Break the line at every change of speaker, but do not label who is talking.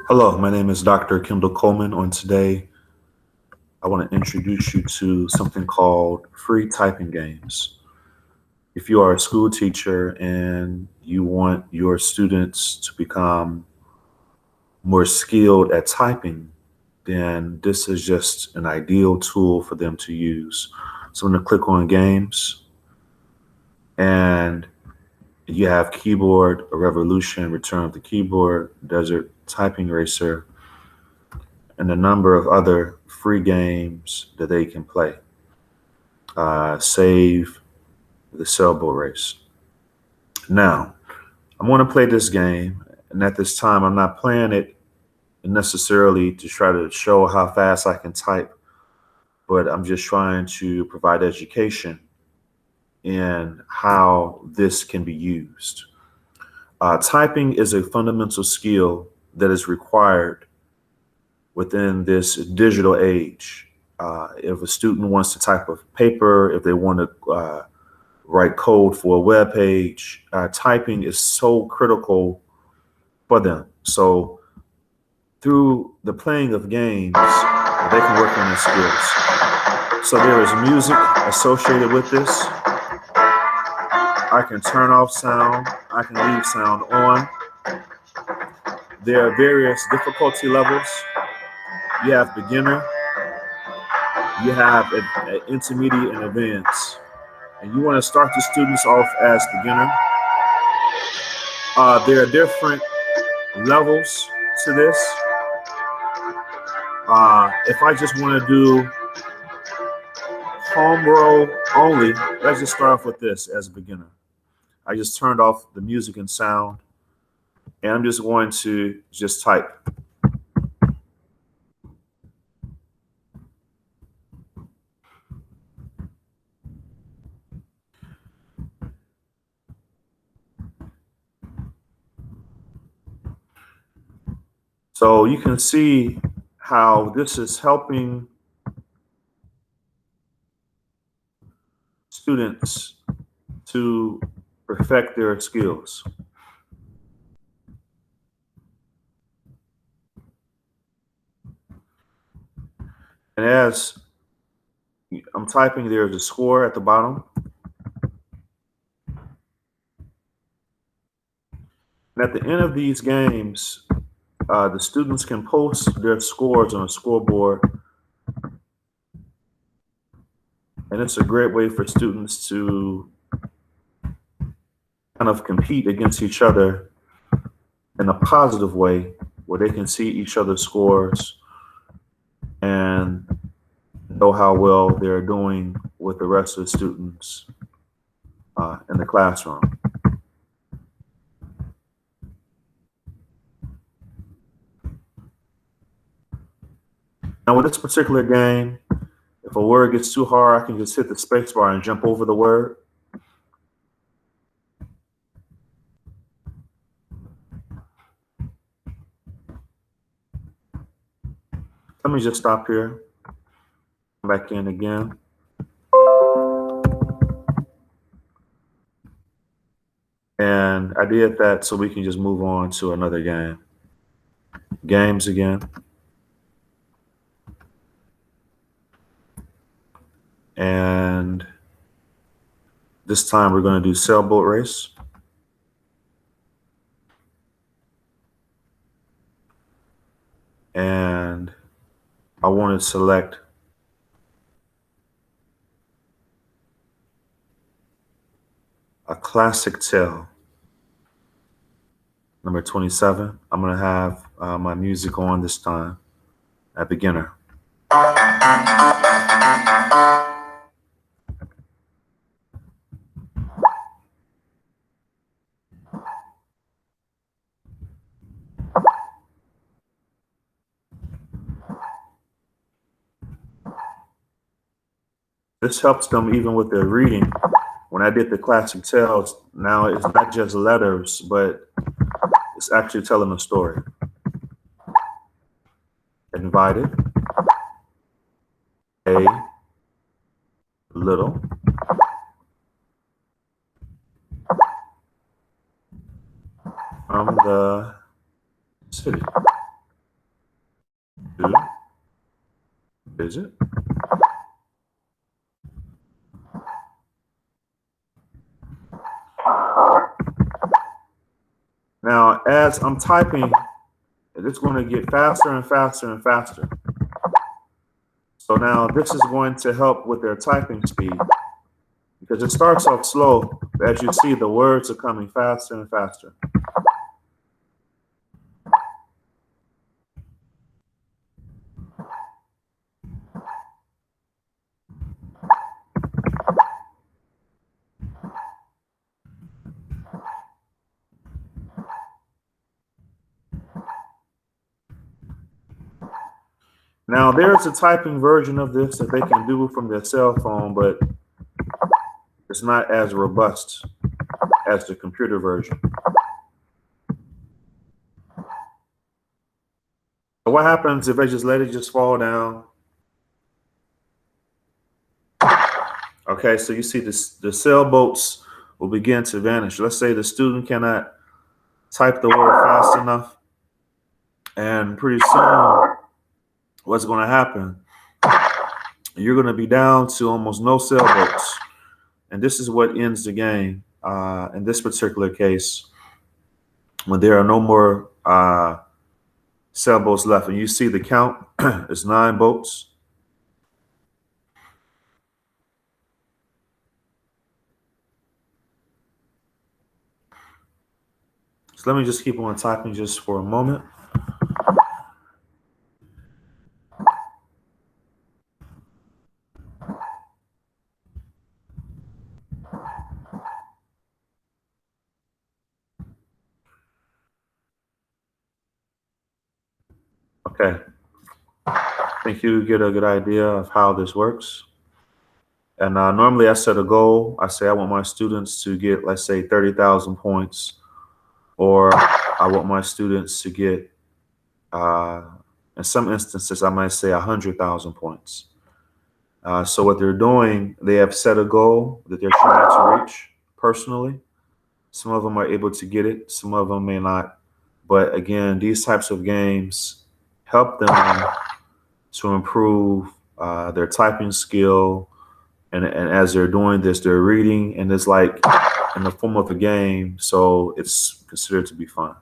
Hello, my name is Dr. Coleman. On today, I want to introduce you to something called free typing games. If you are a school teacher and you want your students to become more skilled at typing, then this is just an ideal tool for them to use. So I'm going to click on games, and you have keyboard, a revolution, return of the keyboard, desert, typing racer, and a number of other free games that they can play. Save the sailboat race. Now, I'm going to play this game, and at this time, I'm not playing it necessarily to try to show how fast I can type, but I'm just trying to provide education in how this can be used. Typing is a fundamental skill that is required within this digital age. If a student wants to type a paper, if they want to write code for a web page, typing is so critical for them. So through the playing of games, they can work on their skills. So there is music associated with this. I can turn off sound. I can leave sound on. There are various difficulty levels. You have beginner, you have an intermediate and advanced. And you want to start the students off as beginner. There are different levels to this. If I just want to do home row only, let's just start off with this as a beginner. I just turned off the music and sound, and I'm just going to just type. So you can see how this is helping students to perfect their skills. And as I'm typing, there's a score at the bottom. And at the end of these games, the students can post their scores on a scoreboard. And it's a great way for students to kind of compete against each other in a positive way where they can see each other's scores and know how well they're doing with the rest of the students in the classroom. Now with this particular game, if a word gets too hard, I can just hit the space bar and jump over the word. Let me just stop here, come back in again. And I did that so we can just move on to another game. Games again. And this time we're going to do sailboat race. And I want to select a classic tale, number 27. I'm going to have my music on this time at beginner. This helps them even with their reading. When I did the classic tales, now it's not just letters, but it's actually telling a story. Invited, a little, from the city. 2. Is it? Now, as I'm typing, it's going to get faster and faster and faster. So now this is going to help with their typing speed because it starts off slow. But as you see, the words are coming faster and faster. Now, there's a typing version of this that they can do from their cell phone, but it's not as robust as the computer version. So what happens if I just let it just fall down? Okay, so you see this, the sailboats will begin to vanish. Let's say the student cannot type the word fast enough, and pretty soon what's going to happen, you're going to be down to almost no sailboats. And this is what ends the game in this particular case, when there are no more sailboats left. And you see the count is 9 boats. So let me just keep on typing just for a moment. Okay. I think you get a good idea of how this works. And normally I set a goal. I say I want my students to get, let's say, 30,000 points, or I want my students to get, in some instances, I might say 100,000 points. So what they're doing, they have set a goal that they're trying to reach personally. Some of them are able to get it, some of them may not. But again, these types of games help them to improve their typing skill. And as they're doing this, they're reading, and it's like in the form of a game. So it's considered to be fun.